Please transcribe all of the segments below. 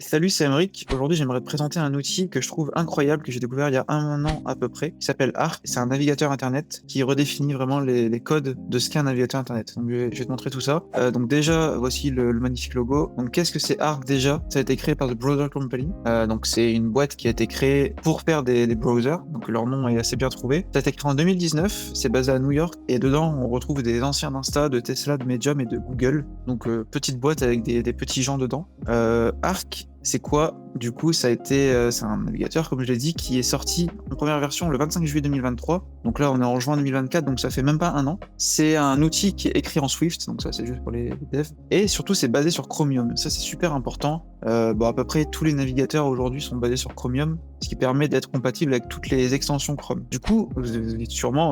Salut, c'est Emeric. Aujourd'hui, j'aimerais te présenter un outil que je trouve incroyable, que j'ai découvert il y a un an à peu près, qui s'appelle Arc. C'est un navigateur internet qui redéfinit vraiment les codes de ce qu'est un navigateur internet. Donc, je vais te montrer tout ça. Donc déjà, voici le magnifique logo. Donc, qu'est-ce que c'est Arc déjà? Ça a été créé par The Browser Company. Donc, c'est une boîte qui a été créée pour faire des browsers. Donc, leur nom est assez bien trouvé. Ça a été créé en 2019. C'est basé à New York. Et dedans, on retrouve des anciens d'Insta, de Tesla, de Medium et de Google. Donc, petite boîte avec des petits gens dedans. Arc, c'est quoi? Du coup, ça a été, c'est un navigateur, comme je l'ai dit, qui est sorti en première version le 25 juillet 2023. Donc là, on est en juin 2024, donc ça fait même pas un an. C'est un outil qui est écrit en Swift, donc ça, c'est juste pour les devs. Et surtout, c'est basé sur Chromium. Ça, c'est super important. À peu près tous les navigateurs aujourd'hui sont basés sur Chromium, ce qui permet d'être compatible avec toutes les extensions Chrome. Du coup, vous dites sûrement,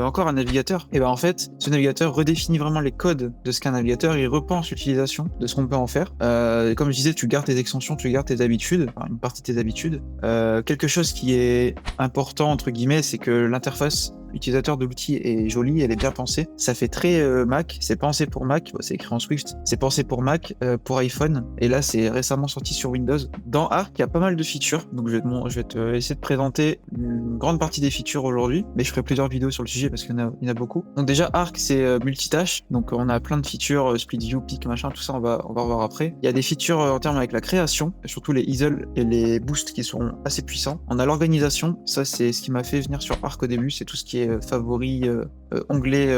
encore un navigateur. Et ben en fait, ce navigateur redéfinit vraiment les codes de ce qu'est un navigateur, il repense l'utilisation de ce qu'on peut en faire. Comme je disais, tu gardes tes extensions, tu gardes tes habitudes, enfin, une partie de tes habitudes. Quelque chose qui est important, entre guillemets, c'est que l'interface utilisateur de l'outil est jolie, elle est bien pensée. Ça fait très Mac, c'est pensé pour Mac, c'est écrit en Swift, c'est pensé pour Mac, pour iPhone, et là c'est récemment sorti sur Windows. Dans Arc, il y a pas mal de features, donc je vais te essayer de présenter une grande partie des features aujourd'hui, mais je ferai plusieurs vidéos sur le sujet parce qu'il y en a beaucoup. Donc déjà Arc c'est multitâche, donc on a plein de features, split view, pick, machin, tout ça on va revoir après. Il y a des features en termes avec la création, surtout les easel et les boosts qui sont assez puissants. On a l'organisation, ça c'est ce qui m'a fait venir sur Arc au début, c'est tout ce qui est favoris, onglets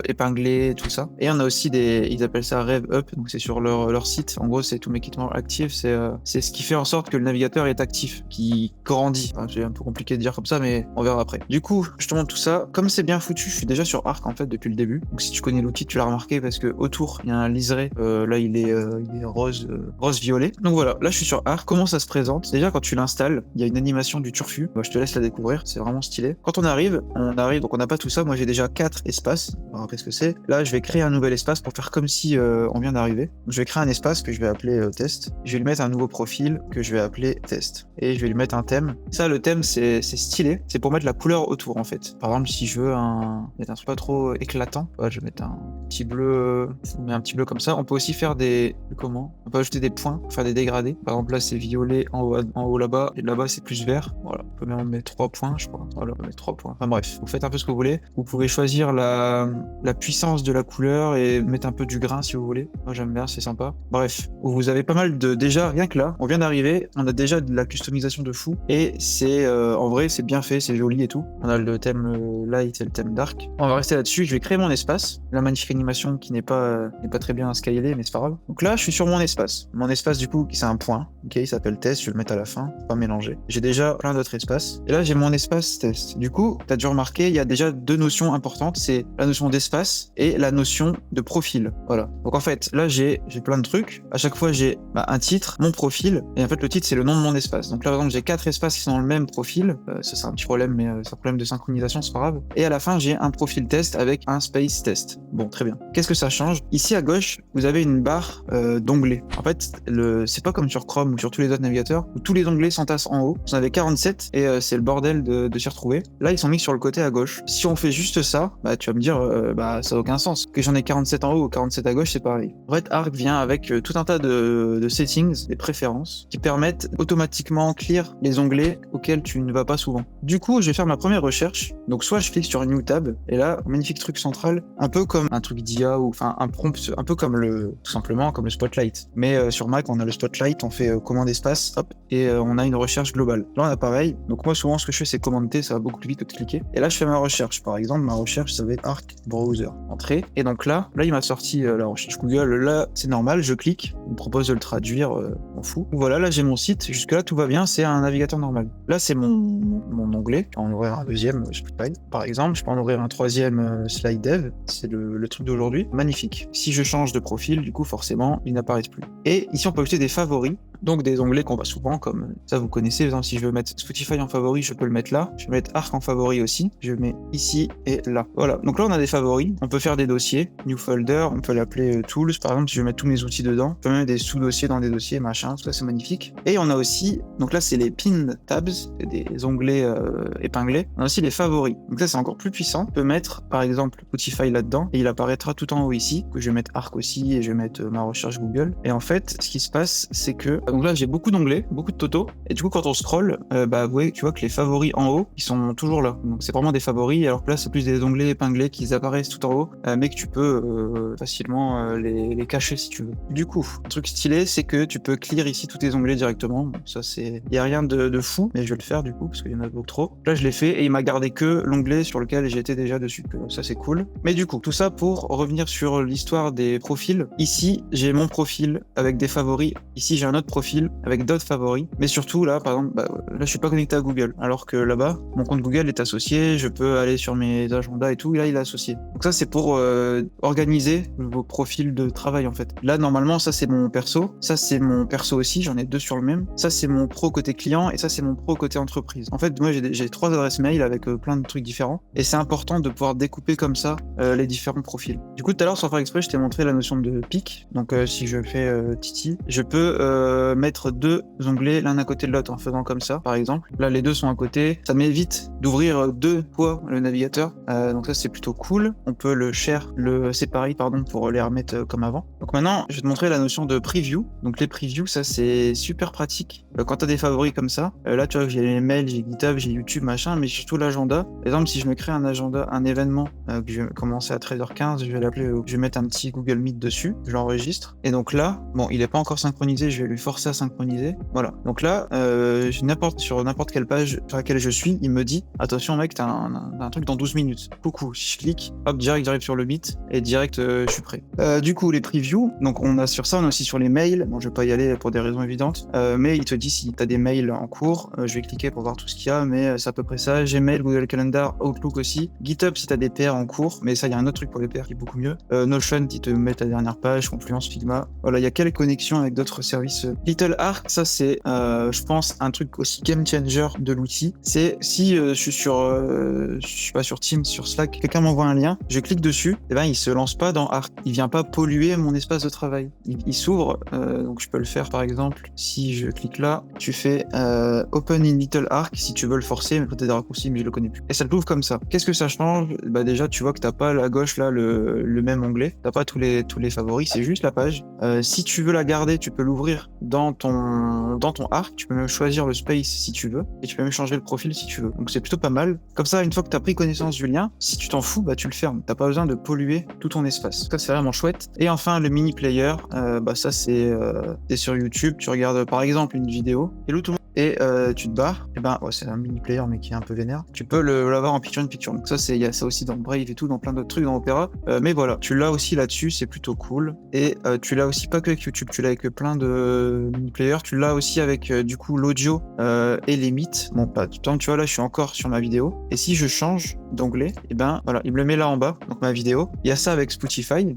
épinglés, tout ça. Et on a aussi ils appellent ça Rev Up, donc c'est sur leur site. En gros, c'est tout Make It More Active, c'est ce qui fait en sorte que le navigateur est actif, qui grandit. Enfin, c'est un peu compliqué de dire comme ça, mais on verra après. Du coup, je te montre tout ça. Comme c'est bien foutu, je suis déjà sur Arc en fait depuis le début. Donc si tu connais l'outil, tu l'as remarqué parce que autour, il y a un liseré. Là, il est rose violet. Donc voilà, là je suis sur Arc. Comment ça se présente? Déjà, quand tu l'installes, il y a une animation du turfu. Moi, je te laisse la découvrir, c'est vraiment stylé. Quand on arrive, donc on n'a pas tout ça. Moi, j'ai déjà 4 espaces. On va rappeler ce que c'est. Là, je vais créer un nouvel espace pour faire comme si on vient d'arriver. Donc, je vais créer un espace que je vais appeler test. Je vais lui mettre un nouveau profil que je vais appeler test. Et je vais lui mettre un thème. Ça, le thème, c'est stylé. C'est pour mettre la couleur autour, en fait. Par exemple, si je veux mettre un truc pas trop éclatant, ouais, je vais mettre un petit bleu. On met un petit bleu comme ça. On peut aussi faire on peut ajouter des points, faire des dégradés. Par exemple, là, c'est violet en haut là-bas. Et là-bas, c'est plus vert. Voilà. On peut même mettre 3 points, je crois. Voilà, on peut mettre 3 points. Enfin bref, vous faites un peu ce que vous voulez. Vous pouvez choisir la puissance de la couleur et mettre un peu du grain si vous voulez. Moi j'aime bien, c'est sympa. Bref, vous avez pas mal déjà, rien que là, on vient d'arriver, on a déjà de la customisation de fou et c'est en vrai c'est bien fait, c'est joli et tout. On a le thème light et le thème dark. On va rester là-dessus, je vais créer mon espace. La magnifique animation qui n'est pas très bien scalée, mais c'est pas grave. Donc là je suis sur mon espace. Mon espace du coup c'est un point, ok, il s'appelle test, je vais le mettre à la fin, pas mélanger. J'ai déjà plein d'autres espaces. Et là j'ai mon espace test. Du coup, t'as dû remarquer, il y a déjà deux notions importantes, c'est la notion d'espace et la notion de profil. Voilà. Donc en fait, là j'ai plein de trucs. À chaque fois j'ai un titre, mon profil, et en fait le titre c'est le nom de mon espace. Donc là par exemple j'ai 4 espaces qui sont dans le même profil. Ça c'est un petit problème, mais c'est un problème de synchronisation, c'est pas grave. Et à la fin j'ai un profil test avec un space test. Bon, très bien. Qu'est-ce que ça change? Ici à gauche, vous avez une barre d'onglets. En fait, c'est pas comme sur Chrome ou sur tous les autres navigateurs où tous les onglets s'entassent en haut. Vous en avez 47 et c'est le bordel de s'y retrouver. Là, ils sont mis sur le côté à gauche. Si on fait juste ça, tu vas me dire, ça n'a aucun sens. Que j'en ai 47 en haut ou 47 à gauche, c'est pareil. En fait, Arc vient avec tout un tas de settings, des préférences, qui permettent automatiquement clear les onglets auxquels tu ne vas pas souvent. Du coup, je vais faire ma première recherche. Donc, soit je clique sur New Tab, et là, magnifique truc central, un peu comme un truc d'IA, ou enfin un prompt, un peu comme tout simplement comme le Spotlight. Mais sur Mac, on a le Spotlight, on fait commande espace, hop, et on a une recherche globale. Là, on a pareil. Donc, moi, souvent, ce que je fais, c'est commande T, ça va beaucoup plus vite que de cliquer. Et là, je fais ma recherche. Par exemple, ma recherche, ça va être Arc Browser. Entrée. Et donc là, il m'a sorti la recherche Google. Là, c'est normal, je clique. Il me propose de le traduire, on fout. Voilà, là, j'ai mon site. Jusque-là, tout va bien. C'est un navigateur normal. Là, c'est mon onglet. Je peux en ouvrir un deuxième, par exemple. Je peux en ouvrir un troisième, Slide Dev. C'est le truc d'aujourd'hui. Magnifique. Si je change de profil, du coup, forcément, ils n'apparaissent plus. Et ici, on peut ajouter des favoris. Donc des onglets qu'on voit souvent, comme ça vous connaissez. Par exemple, si je veux mettre Spotify en favori, je peux le mettre là. Je vais mettre Arc en favori aussi. Je mets ici et là. Voilà. Donc là, on a des favoris. On peut faire des dossiers. New folder. On peut l'appeler Tools. Par exemple, si je veux mettre tous mes outils dedans. On peut mettre des sous-dossiers dans des dossiers, machin. Tout ça, c'est magnifique. Et on a aussi, donc là, c'est les pinned tabs, des onglets épinglés. On a aussi les favoris. Donc ça, c'est encore plus puissant. On peut mettre, par exemple, Spotify là-dedans. Et il apparaîtra tout en haut ici. Que je vais mettre Arc aussi. Et je vais mettre ma recherche Google. Et en fait, ce qui se passe, c'est que Donc là, j'ai beaucoup d'onglets, beaucoup de totaux. Et du coup, quand on scroll, ouais, tu vois que les favoris en haut, ils sont toujours là. Donc c'est vraiment des favoris, alors que là, c'est plus des onglets épinglés qui apparaissent tout en haut, mais que tu peux facilement les cacher si tu veux. Du coup, un truc stylé, c'est que tu peux clear ici tous tes onglets directement. Bon, ça, il n'y a rien de fou, mais je vais le faire du coup, parce qu'il y en a beaucoup trop. Là, je l'ai fait et il m'a gardé que l'onglet sur lequel j'étais déjà dessus. Ça, c'est cool. Mais du coup, tout ça pour revenir sur l'histoire des profils. Ici, j'ai mon profil avec des favoris. Ici, j'ai un autre profil avec d'autres favoris. Mais surtout, là, par exemple, là, je suis pas connecté à Google. Alors que là-bas, mon compte Google est associé. Je peux aller sur mes agendas et tout. Et là, il est associé. Donc ça, c'est pour organiser vos profils de travail, en fait. Là, normalement, ça, c'est mon perso. Ça, c'est mon perso aussi. J'en ai deux sur le même. Ça, c'est mon pro côté client. Et ça, c'est mon pro côté entreprise. En fait, moi, j'ai 3 adresses mail avec plein de trucs différents. Et c'est important de pouvoir découper comme ça les différents profils. Du coup, tout à l'heure, sans faire exprès, je t'ai montré la notion de pic. Donc, si je fais Titi, je peux mettre 2 onglets l'un à côté de l'autre en faisant comme ça, par exemple. Là, les deux sont à côté. Ça m'évite d'ouvrir 2 fois le navigateur. Donc ça, c'est plutôt cool. On peut le séparer, pour les remettre comme avant. Donc maintenant, je vais te montrer la notion de preview. Donc les previews, ça, c'est super pratique. Quand tu as des favoris comme ça, là, tu vois que j'ai les mails, j'ai GitHub, j'ai YouTube, machin, mais surtout l'agenda. Par exemple, si je me crée un agenda, un événement que je vais commencer à 13h15, je vais l'appeler, je vais mettre un petit Google Meet dessus, je l'enregistre. Et donc là, bon, il n'est pas encore synchronisé, je vais lui forcer à synchroniser. Voilà. Donc là, sur n'importe quelle page sur laquelle je suis, il me dit attention mec, t'as un truc dans 12 minutes. Coucou, si je clique, hop, direct, j'arrive sur le Meet et direct, je suis prêt. Du coup, les previews, donc on a sur ça, on a aussi sur les mails. Bon, je vais pas y aller pour des raisons évidentes, mais il te dit si t'as des mails en cours. Je vais cliquer pour voir tout ce qu'il y a, mais c'est à peu près ça. Gmail, Google Calendar, Outlook aussi. GitHub si t'as des PR en cours, mais ça, il y a un autre truc pour les PR qui est beaucoup mieux. Notion, qui te met ta dernière page, Confluence, Figma. Voilà, il y a quelques connexions avec d'autres services. Little Arc, ça c'est, je pense, un truc aussi game changer de l'outil. C'est si je suis je suis pas sur Teams, sur Slack, quelqu'un m'envoie un lien, je clique dessus, et ben il se lance pas dans Arc. Il vient pas polluer mon espace de travail. Il s'ouvre, donc je peux le faire par exemple. Si je clique là, tu fais Open in Little Arc si tu veux le forcer, mais peut-être des raccourcis, mais je le connais plus. Et ça l'ouvre comme ça. Qu'est-ce que ça change? Bah déjà, tu vois que t'as pas à gauche là le même onglet, t'as pas tous les favoris, c'est juste la page. Si tu veux la garder, tu peux l'ouvrir dans ton arc, tu peux même choisir le space si tu veux, et tu peux même changer le profil si tu veux. Donc c'est plutôt pas mal. Comme ça, une fois que tu as pris connaissance du lien, si tu t'en fous, bah tu le fermes. T'as pas besoin de polluer tout ton espace. Ça c'est vraiment chouette. Et enfin le mini player, ça c'est sur YouTube, tu regardes par exemple une vidéo, hello tout le monde, et tu te barres, et c'est un mini player mais qui est un peu vénère. Tu peux l'avoir en picture in picture. Donc ça il y a ça aussi dans Brave et tout, dans plein d'autres trucs dans Opera. Mais voilà, tu l'as aussi là-dessus, c'est plutôt cool. Et tu l'as aussi pas que avec YouTube, tu l'as avec plein de mini players. Tu l'as aussi avec du coup l'audio et les mythes. Bon, pas tout le temps, tu vois là, je suis encore sur ma vidéo. Et si je change d'onglet, voilà, il me le met là en bas, donc ma vidéo. Il y a ça avec Spotify.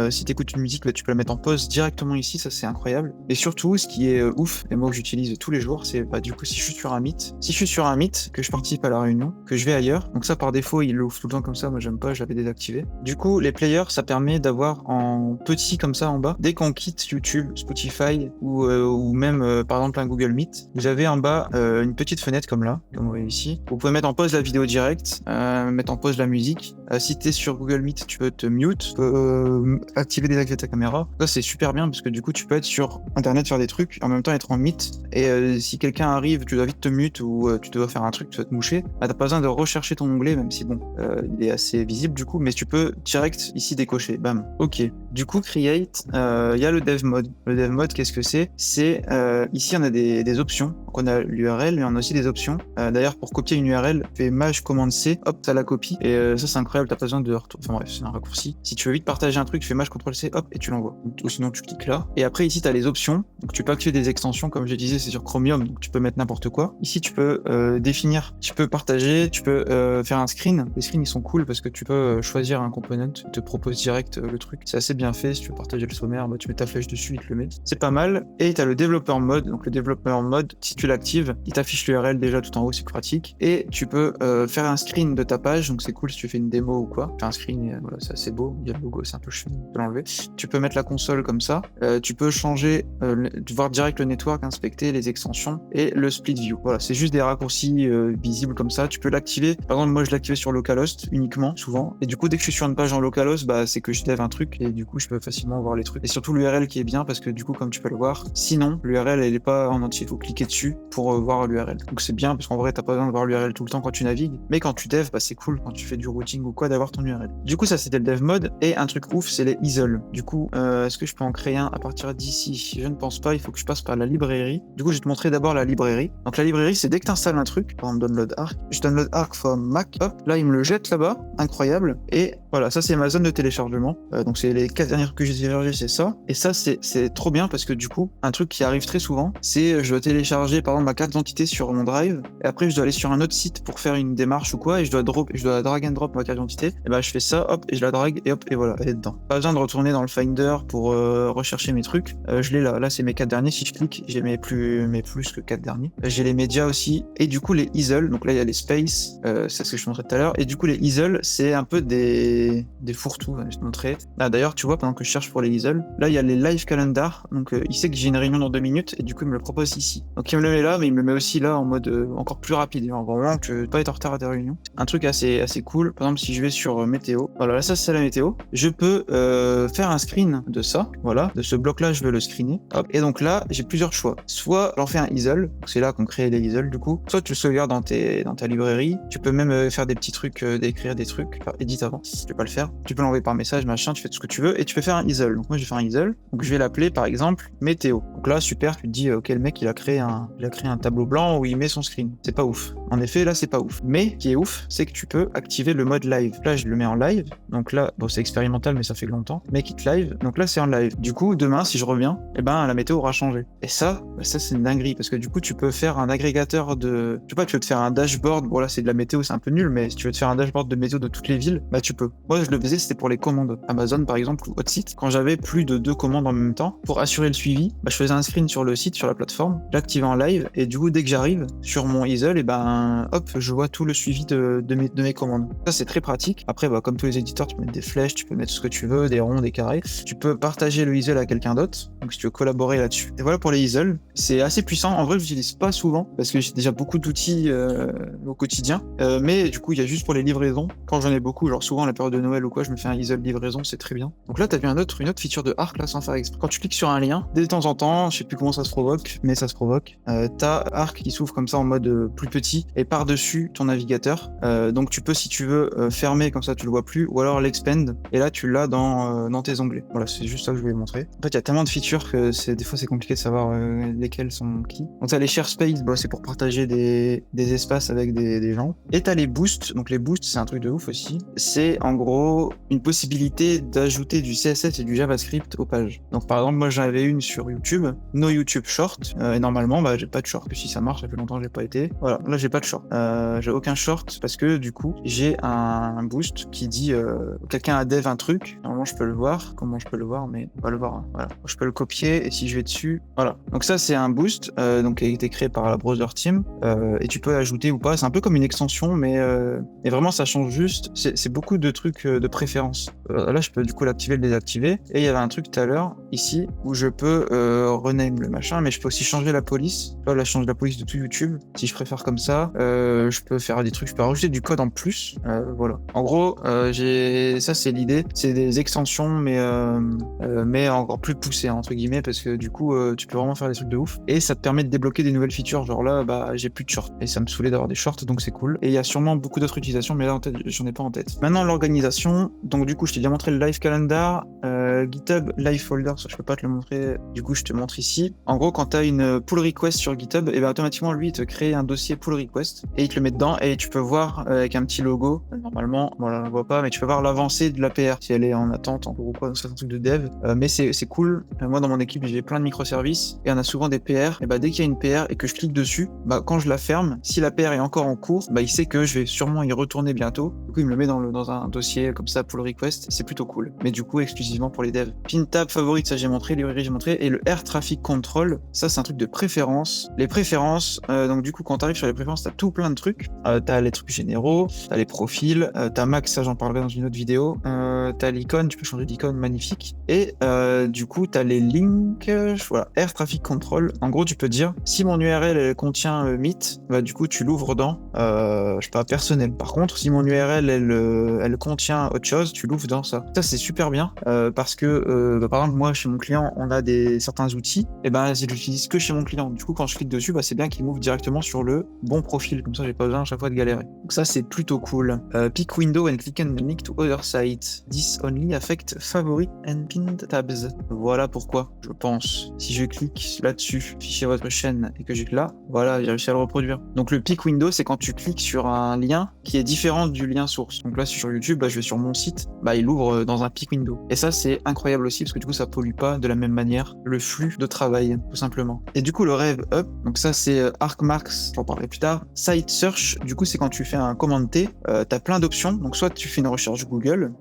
Si tu écoutes une musique, tu peux la mettre en pause directement ici, ça c'est incroyable. Et surtout, ce qui est ouf, et moi que j'utilise tous les jours, c'est du coup si je suis sur un meet, que je participe à la réunion, que je vais ailleurs, donc ça par défaut il l'ouvre tout le temps comme ça, moi j'aime pas, je l'avais désactivé. Du coup les players, ça permet d'avoir en petit comme ça en bas, dès qu'on quitte YouTube, Spotify ou même par exemple un Google Meet, vous avez en bas une petite fenêtre comme là, comme vous voyez ici. Vous pouvez mettre en pause la vidéo directe, mettre en pause la musique. Si t'es sur Google Meet, tu peux te mute, tu peux activer, désactiver ta caméra. Ça c'est super bien parce que du coup tu peux être sur internet, faire des trucs, en même temps être en Meet, et si quelqu'un arrive, tu dois vite te mute ou tu dois faire un truc, tu vas te moucher, t'as pas besoin de rechercher ton onglet, même si bon, il est assez visible du coup, mais tu peux direct ici décocher, bam. Ok. Du coup create, il y a le dev mode. Le dev mode, qu'est-ce que c'est? C'est ici on a des options. Donc on a l'URL, mais on a aussi des options. D'ailleurs pour copier une URL, fais maj commande C, hop, ça la copie. Et ça c'est incroyable, t'as pas besoin de retour. Enfin bref, c'est un raccourci. Si tu veux vite partager un truc, tu fais maj ctrl C, hop, et tu l'envoies. Ou sinon tu cliques là. Et après ici t'as les options. Donc tu peux activer des extensions, comme je disais, c'est sur Chromium, donc tu peux mettre n'importe quoi. Ici tu peux définir, tu peux partager, tu peux faire un screen. Les screens ils sont cool parce que tu peux choisir un component, il te propose direct le truc. C'est assez bien fait. Si tu veux partager le sommaire, tu mets ta flèche dessus, il te le met. C'est pas mal. Et t'as le développeur mode. Donc le développeur mode, si tu l'actives, il t'affiche l'URL déjà tout en haut, c'est pratique. Et tu peux faire un screen de ta page, donc c'est cool si tu fais une démo ou quoi. Faire un screen, et, voilà, c'est assez beau. Il y a le logo, c'est un peu chiant, tu peux l'enlever. Tu peux mettre la console comme ça. Tu peux changer, voir direct le network, inspecter les extensions. et le split view. Voilà, c'est juste des raccourcis visibles comme ça. Tu peux l'activer. Par exemple, moi je l'activais sur localhost uniquement, souvent. Et du coup, dès que je suis sur une page en localhost, bah c'est que je dev un truc et du coup, je peux facilement voir les trucs. Et surtout l'URL qui est bien parce que du coup, comme tu peux le voir, sinon l'URL elle est pas en entier. Il faut cliquer dessus pour voir l'URL. Donc c'est bien parce qu'en vrai, t'as pas besoin de voir l'URL tout le temps quand tu navigues. Mais quand tu dev, bah c'est cool quand tu fais du routing ou quoi d'avoir ton URL. Du coup, ça c'était le dev mode. Et un truc ouf, c'est les isol. Du coup, est-ce que je peux en créer un à partir d'ici? Je ne pense pas. Il faut que je passe par la librairie. Du coup, je vais te montrer d'abord la librairie. Donc la librairie, c'est dès que tu installes un truc, par exemple download Arc, je download Arc from Mac, hop, là il me le jette là-bas, incroyable. Et voilà, ça c'est ma zone de téléchargement. Donc c'est les 4 dernières que j'ai téléchargées, c'est ça. Et ça c'est trop bien parce que du coup, un truc qui arrive très souvent, c'est je dois télécharger par exemple ma carte d'identité sur mon drive, et après je dois aller sur un autre site pour faire une démarche ou quoi, et je dois drag and drop ma carte d'identité. Et bah je fais ça, hop, et je la drague, et hop, et voilà, elle est dedans. Pas besoin de retourner dans le Finder pour rechercher mes trucs. Je l'ai là. Là c'est mes 4 derniers. Si je clique, j'ai mes plus que 4 derniers. J'ai les médias aussi, et du coup les isol, donc là il y a les space, c'est ce que je te montrais tout à l'heure, et du coup les isol c'est un peu des fourre-tout, je vais te montrer. Là d'ailleurs tu vois, pendant que je cherche pour les isol, là il y a les live calendar, donc il sait que j'ai une réunion dans 2 minutes, et du coup il me le propose ici. Donc il me le met là, mais il me le met aussi là en mode encore plus rapide, genre vraiment que tu peux pas être en retard à ta réunion. Un truc assez cool, par exemple si je vais sur météo, voilà là ça c'est la météo, je peux faire un screen de ça, voilà, de ce bloc là je veux le screener, hop, et donc là j'ai plusieurs choix, soit j'en fais un isol, c'est là qu'on crée les isol du coup, soit tu le sauvegardes dans ta librairie, tu peux même faire des petits trucs, d'écrire des trucs, enfin edit avant, si tu peux pas le faire, tu peux l'envoyer par message, machin, tu fais tout ce que tu veux, et tu peux faire un isol. Donc moi je vais faire un isol, donc je vais l'appeler par exemple météo. Donc là super, tu te dis ok, le mec il a créé un tableau blanc où il met son screen, c'est pas ouf. En effet là c'est pas ouf, mais ce qui est ouf c'est que tu peux activer le mode live. Là je le mets en live, donc là bon c'est expérimental mais ça fait longtemps, make it live, donc là c'est en live. Du coup demain si je reviens, et ben la météo aura changé. Et ça c'est une dinguerie parce que du coup tu peux faire un agrégateur de, je sais pas, tu veux te faire un dashboard, bon là c'est de la météo, c'est un peu nul, mais si tu veux te faire un dashboard de météo de toutes les villes, bah tu peux. Moi je le faisais, c'était pour les commandes Amazon par exemple ou autre site. Quand j'avais plus de 2 commandes en même temps, pour assurer le suivi, bah je faisais un screen sur le site, sur la plateforme, j'activais en live, et du coup dès que j'arrive sur mon isol, et ben hop, je vois tout le suivi de mes commandes. Ça c'est très pratique. Après bah comme tous les éditeurs, tu peux mettre des flèches, tu peux mettre ce que tu veux, des ronds, des carrés. Tu peux partager le isol à quelqu'un d'autre, donc si tu veux collaborer là-dessus. Et voilà pour les isol. C'est assez puissant. En vrai je l'utilise pas souvent parce que j'ai déjà beaucoup d'outils au quotidien, mais du coup il y a juste pour les livraisons, quand j'en ai beaucoup, genre souvent à la période de Noël ou quoi, je me fais un isol livraison, c'est très bien. Donc là t'as vu une autre feature de Arc là sans faire exprès. Quand tu cliques sur un lien, de temps en temps, je sais plus comment ça se provoque, mais ça se provoque, t'as Arc qui s'ouvre comme ça en mode plus petit et par dessus ton navigateur, donc tu peux si tu veux fermer comme ça tu le vois plus, ou alors l'expand et là tu l'as dans tes onglets. Voilà, c'est juste ça que je voulais montrer. En fait il y a tellement de features que des fois c'est compliqué de savoir lesquelles sont qui. Donc t'as les share space, bah, c'est pour partager des espaces avec des gens. Et t'as les boosts, donc les boosts c'est un truc de ouf aussi. C'est en gros une possibilité d'ajouter du CSS et du JavaScript aux pages. Donc par exemple moi j'avais une sur YouTube, No YouTube Short, et normalement bah j'ai pas de short, que si ça marche, ça fait longtemps que j'ai pas été. Voilà, là j'ai pas de short. J'ai aucun short parce que du coup j'ai un boost qui dit quelqu'un a dev un truc, normalement je peux le voir, comment je peux le voir, mais on va le voir, hein. Voilà, je peux le copier et si je vais dessus, voilà. Donc ça c'est un boost donc qui a été créé par la browser team, et tu peux ajouter ou pas, c'est un peu comme une extension mais vraiment ça change juste, c'est beaucoup de trucs de préférence. Là je peux du coup l'activer, le désactiver, et il y avait un truc tout à l'heure ici où je peux rename le machin, mais je peux aussi changer la police. Là je change la police de tout YouTube si je préfère comme ça. Je peux faire des trucs, je peux rajouter du code en plus, voilà. En gros ça c'est l'idée, c'est des extensions mais encore plus poussées entre guillemets, parce que du coup tu peux vraiment faire des trucs de ouf et ça te permet de débloquer des nouvelles features, genre là bah j'ai plus de shorts et ça me saoulait d'avoir des shorts, donc c'est cool. Et il y a sûrement beaucoup d'autres utilisations mais là en tête j'en ai pas en tête. Maintenant l'organisation, donc du coup je t'ai déjà montré le live calendar, GitHub live folder, ça je peux pas te le montrer, du coup je te montre ici. En gros quand t'as une pull request sur GitHub, et ben automatiquement lui il te crée un dossier pull request et il te le met dedans, et tu peux voir avec un petit logo, normalement voilà on le voit pas, mais tu peux voir l'avancée de la PR si elle est en attente en gros quoi, donc c'est un truc de dev, mais c'est cool. Moi dans mon équipe j'ai plein de microservices et on a souvent des PR, et bah dès qu'il y a une PR et que je clique dessus, bah quand je la ferme, si la PR est encore en cours, bah il sait que je vais sûrement y retourner bientôt, du coup il me le met dans un dossier comme ça pull request, c'est plutôt cool, mais du coup exclusivement pour les devs. Pin tab favorite, ça j'ai montré, librairie j'ai montré, et le Air Traffic Control, ça c'est un truc de préférence. Les préférences, donc du coup quand t'arrives sur les préférences, t'as tout plein de trucs. T'as les trucs généraux, t'as les profils, t'as Max, ça j'en parlerai dans une autre vidéo. T'as l'icône, tu peux changer d'icône, magnifique. Et du coup, t'as les links, voilà, Air Traffic Control. En gros, tu peux dire, si mon URL elle contient Meet, bah du coup, tu l'ouvres dans, je sais pas, personnel. Par contre, si mon URL elle contient autre chose, tu l'ouvres dans ça. Ça, c'est super bien parce que, par exemple, moi, chez mon client, on a certains outils, et ben, je l'utilise que chez mon client. Du coup, quand je clique dessus, bah, c'est bien qu'il m'ouvre directement sur le bon profil. Comme ça, j'ai pas besoin à chaque fois de galérer. Donc ça, c'est plutôt cool. Pick window and click on the link to other sites. This only affect favorite and pinned tabs. Voilà pourquoi, je pense. Si je clique là-dessus, fichier votre chaîne, et que je clique là, voilà, j'ai réussi à le reproduire. Donc le pick window, c'est quand tu cliques sur un lien qui est différent du lien source. Donc là, sur YouTube, bah, je vais sur mon site, bah, il ouvre dans un pick window. Et ça, c'est incroyable aussi, parce que du coup, ça pollue pas de la même manière le flux de travail, tout simplement. Et du coup, le rev up, donc ça, c'est Arcmarks, j'en parlerai plus tard. Site search, du coup, c'est quand tu fais un commande T, t'as plein d'options. Donc soit tu fais une recherche Google,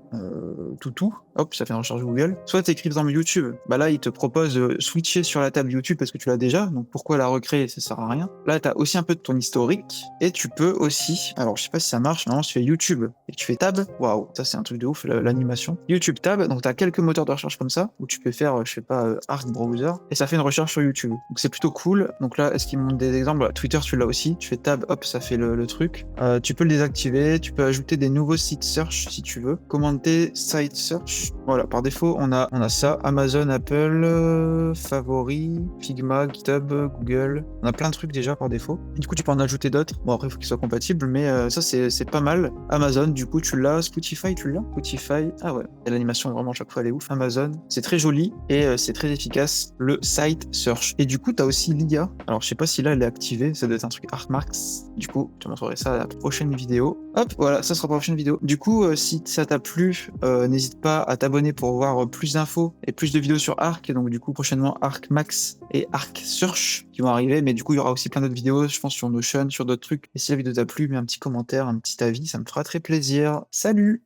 hop, ça fait une recherche Google. Soit tu écris dans YouTube, bah là, il te propose de switcher sur la table YouTube parce que tu l'as déjà, donc pourquoi la recréer, ça sert à rien. Là, t'as aussi un peu de ton historique, et tu peux aussi, alors je sais pas si ça marche, normalement tu fais YouTube, et tu fais tab, waouh, ça c'est un truc de ouf, l'animation. YouTube tab, donc t'as quelques moteurs de recherche comme ça, où tu peux faire, je sais pas, Arc Browser, et ça fait une recherche sur YouTube. Donc c'est plutôt cool. Donc là, est-ce qu'il me montre des exemples? Twitter, tu l'as aussi, tu fais tab, hop, ça fait le truc. Tu peux le désactiver, tu peux ajouter des nouveaux sites search si tu veux. Commenter site search, voilà, par défaut, on a ça, Amazon, Apple, Favoris, Figma, GitHub, Google, on a plein de trucs déjà par défaut. Et du coup, tu peux en ajouter d'autres. Bon, après, il faut qu'ils soient compatibles, mais ça, c'est pas mal. Amazon, du coup, tu l'as. Spotify, tu l'as. Spotify, ah ouais. Et l'animation, vraiment, chaque fois, elle est ouf. Amazon, c'est très joli et c'est très efficace. Le site search. Et du coup, tu as aussi l'IA. Alors, je sais pas si là, elle est activée. Ça doit être un truc Artmarks. Du coup, je te montrerai ça à la prochaine vidéo. Hop, voilà, ça sera pour la prochaine vidéo. Du coup, si ça t'a plu, n'hésite pas à t'abonner pour voir plus d'infos et plus de vidéos sur Arc. Donc, du coup, prochainement, Arc Max et Arc Search qui vont arriver. Mais du coup, il y aura aussi plein d'autres vidéos, je pense, sur Notion, sur d'autres trucs. Et si la vidéo t'a plu, mets un petit commentaire, un petit avis, ça me fera très plaisir. Salut!